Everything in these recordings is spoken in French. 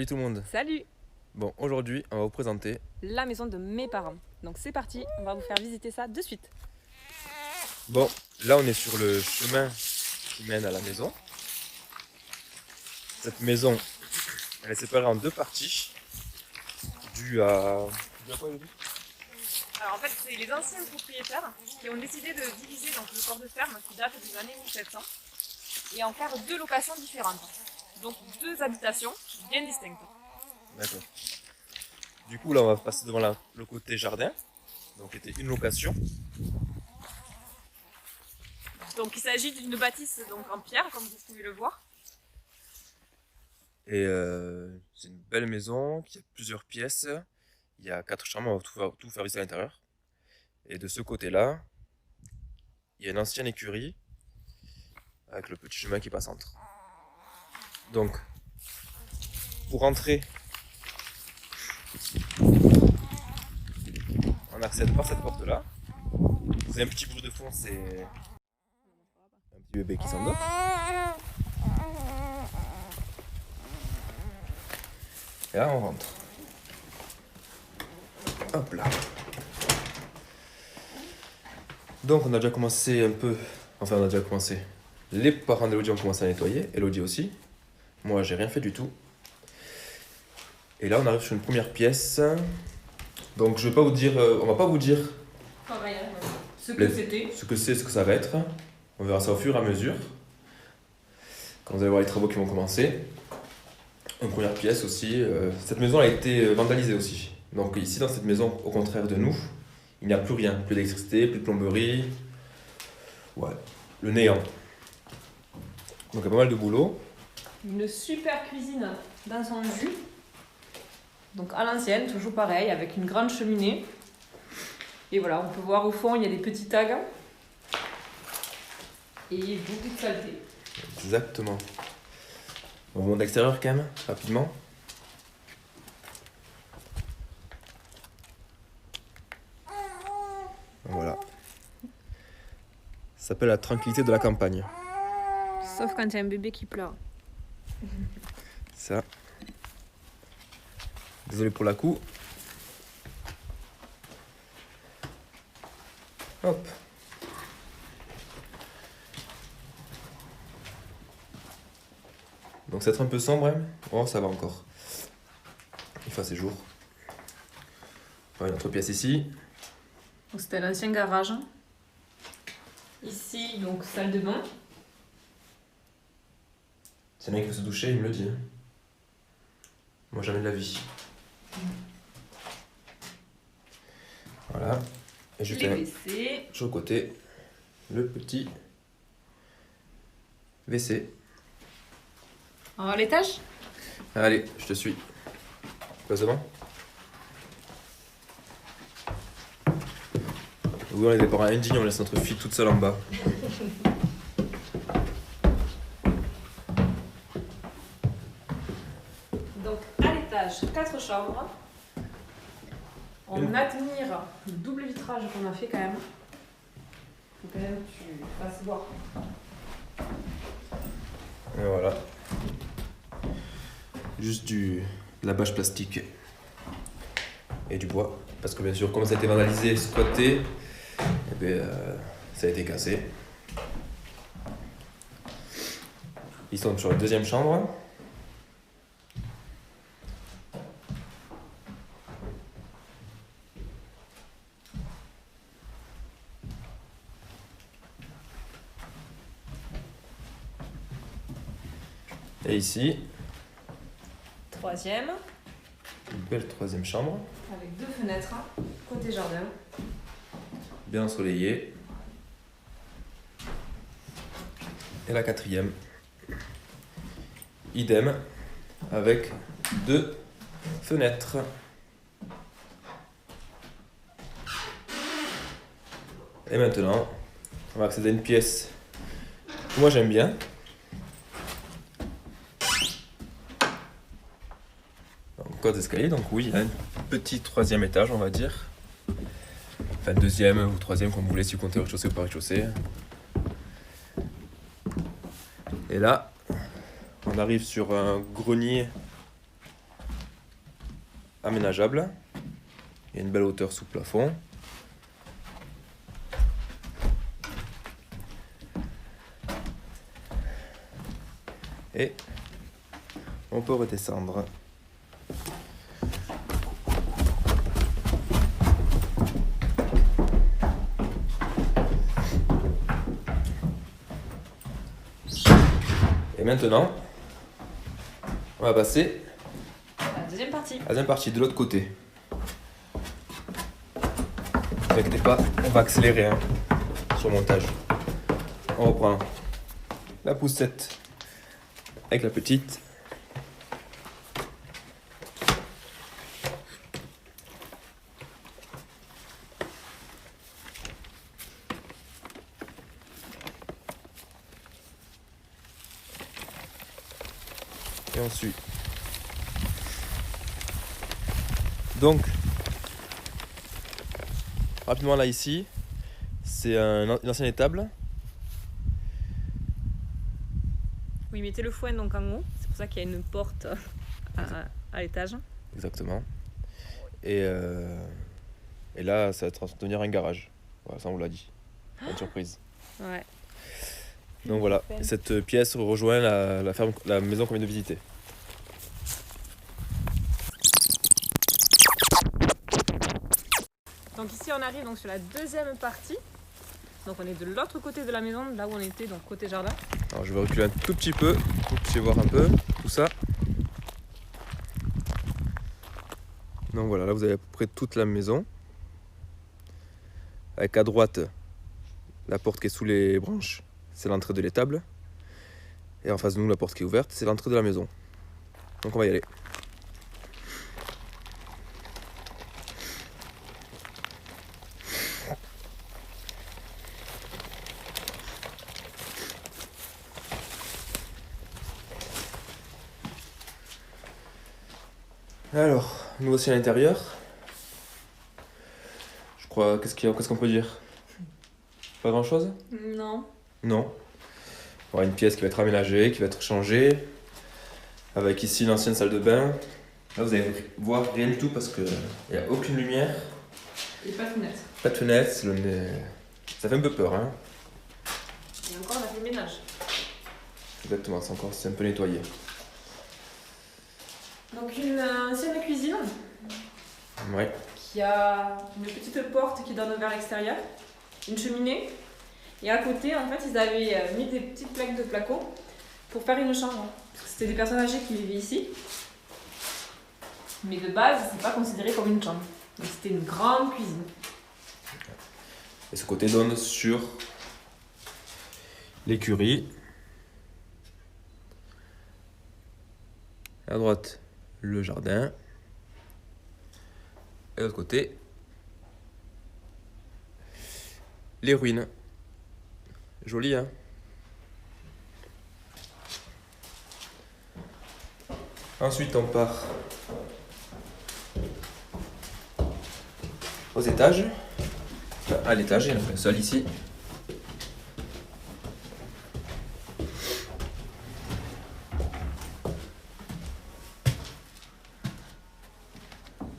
tout le monde. Salut! Bon, aujourd'hui, on va vous présenter La maison de mes parents. Donc c'est parti, on va vous faire visiter ça de suite. Bon, là on est sur le chemin qui mène à la maison. Cette maison, elle est séparée en deux parties, due à... Alors en fait, c'est les anciens propriétaires qui ont décidé de diviser donc, le corps de ferme qui date des années 1700 et en faire deux locations différentes. Donc deux habitations bien distinctes. D'accord. Du coup, là on va passer devant le côté jardin, donc c'était une location. Donc il s'agit d'une bâtisse donc, en pierre, comme vous pouvez le voir. Et c'est une belle maison qui a plusieurs pièces. Il y a 4 chambres, on va tout faire ici à l'intérieur. Et de ce côté-là, il y a une ancienne écurie avec le petit chemin qui passe entre. Donc, pour entrer, on accède par cette porte-là. Vous avez un petit bruit de fond, c'est un petit bébé qui s'endort. Et là, on rentre. Hop là. Donc, on a déjà commencé un peu... Enfin, on a déjà commencé. Les parents d'Elodie ont commencé à nettoyer. Elodie aussi. Moi, j'ai rien fait du tout. Et là, on arrive sur une première pièce. Donc, je vais pas vous dire... on va pas vous dire Ce que c'était. ce que c'est, ce que ça va être. On verra ça au fur et à mesure. Quand vous allez voir les travaux qui vont commencer. Une première pièce aussi. Cette maison a été vandalisée aussi. Donc ici, dans cette maison, au contraire de nous, il n'y a plus rien. Plus d'électricité, plus de plomberie. Ouais, le néant. Donc il y a pas mal de boulot. Une super cuisine dans son jus. Donc à l'ancienne, toujours pareil, avec une grande cheminée. Et voilà, on peut voir au fond, il y a des petits tags. Et beaucoup de saleté. Exactement. On remonte l'extérieur quand même, rapidement. Voilà. Ça s'appelle la tranquillité de la campagne. Sauf quand il y a un bébé qui pleure. Ça. Désolé pour la coup. Hop. Donc c'est être un peu sombre, hein. Oh, ça va encore. Il fait assez jour. Voilà, une autre pièce ici. Donc c'était l'ancien garage. Ici, donc salle de bain. C'est bien qui veut se doucher, il me le dit. Hein. Moi, jamais de la vie. Voilà. Et juste Les WC. sur le côté, le petit WC. On va à l'étage. Allez, je te suis. Passe devant. Oui, on est des parents indignes, on laisse notre fille toute seule en bas. Donc à l'étage, 4 chambres. On admire le double vitrage qu'on a fait quand même. Faut quand même que tu fasses voir. Et voilà. Juste de la bâche plastique et du bois. Parce que bien sûr, comme ça a été vandalisé, squatté, eh bien, ça a été cassé. Ils sont sur la deuxième chambre. Et ici, Troisième, une belle troisième chambre, avec 2 fenêtres, côté jardin. bien ensoleillée. Et la quatrième, idem, avec 2 fenêtres. Et maintenant, on va accéder à une pièce que moi j'aime bien. Code d'escalier, donc oui, il y a un petit troisième étage, on va dire. Enfin, deuxième ou troisième, comme vous voulez, si vous comptez rez-de-chaussée ou pas rez-de-chaussée. Et là, on arrive sur un grenier aménageable. Il y a une belle hauteur sous plafond. Et on peut redescendre. Et maintenant, on va passer La deuxième partie. à la deuxième partie de l'autre côté. Ne vous inquiétez pas, on va accélérer sur le montage. On reprend la poussette avec la petite. Et on suit. Donc, rapidement là ici, c'est une ancienne étable. Oui, mettez le foin donc en haut. C'est pour ça qu'il y a une porte à l'étage. Exactement. Et là, ça va devenir un garage. Voilà, ça on vous l'a dit. Pas de surprise. Ouais. Donc voilà, cette pièce rejoint la ferme, la maison qu'on vient de visiter. Donc ici on arrive donc sur la deuxième partie. Donc on est de l'autre côté de la maison, là où on était, donc côté jardin. Alors je vais reculer un tout petit peu pour que vous puissiez voir un peu tout ça. Donc voilà, là vous avez à peu près toute la maison. Avec à droite la porte qui est sous les branches, c'est l'entrée de l'étable. Et en face de nous, la porte qui est ouverte, c'est l'entrée de la maison. Donc on va y aller. Alors, nous voici à l'intérieur. Je crois, qu'est-ce qu'on peut dire? Pas grand-chose? Non. Non. On aura une pièce qui va être aménagée, qui va être changée. Avec ici l'ancienne salle de bain. Là, vous allez voir rien du tout parce qu'il n'y a aucune lumière. Et pas de fenêtre. Pas de fenêtre, ça fait un peu peur. Hein. Et encore on a fait le ménage. Exactement, c'est un peu nettoyé. Donc une ancienne cuisine Ouais. qui a une petite porte qui donne vers l'extérieur, une cheminée. Et à côté, en fait, ils avaient mis des petites plaques de placo pour faire une chambre. Parce que c'était des personnes âgées qui vivaient ici. Mais de base, c'est pas considéré comme une chambre. Donc c'était une grande cuisine. Et ce côté donne sur l'écurie. À droite, le jardin. Et de l'autre côté, les ruines. Joli, hein? Ensuite, on part aux étages. Enfin, à l'étage, il y en a un seul ici.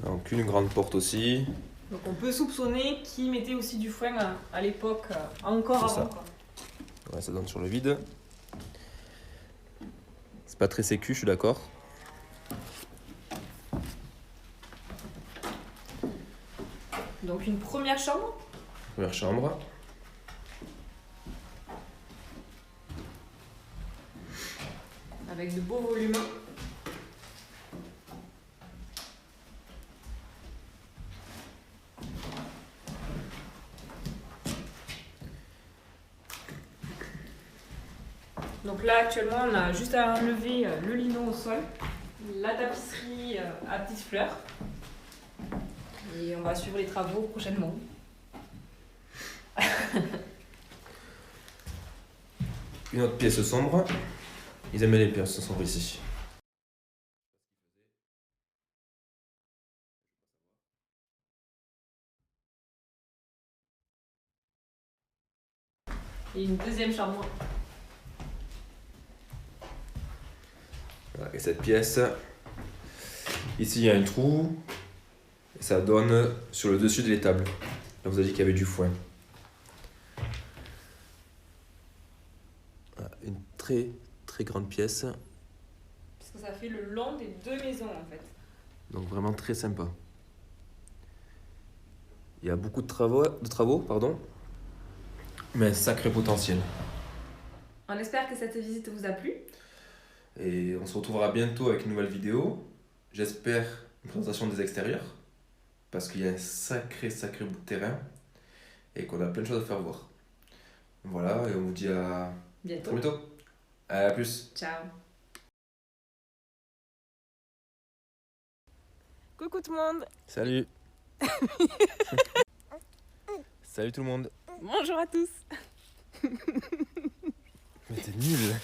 Donc, une grande porte aussi. Donc on peut soupçonner qu'ils mettaient aussi du foin à l'époque, encore C'est avant. ça. Quoi. Ouais, ça donne sur le vide. C'est pas très sécu, je suis d'accord. Donc une première chambre. Première chambre. Avec de beaux volumes. Donc là actuellement on a juste à enlever le lino au sol, la tapisserie à petites fleurs et on va suivre les travaux prochainement. Une autre pièce sombre. Ils aiment bien les pièces sombres ici. Et une deuxième chambre. Voilà, et cette pièce, ici il y a un trou. Et ça donne sur le dessus de l'étable. Là, vous avez dit qu'il y avait du foin. Une très très grande pièce. Parce que ça fait le long des deux maisons en fait. Donc vraiment très sympa. Il y a beaucoup de travaux, pardon, mais un sacré potentiel. On espère que cette visite vous a plu. Et on se retrouvera bientôt avec une nouvelle vidéo. J'espère une présentation des extérieurs, parce qu'il y a un sacré bout de terrain et qu'on a plein de choses à faire voir. Voilà, et on vous dit à Bientôt. très bientôt. À plus. Ciao. Coucou tout le monde. Salut. Salut tout le monde. Bonjour à tous. Mais t'es nul.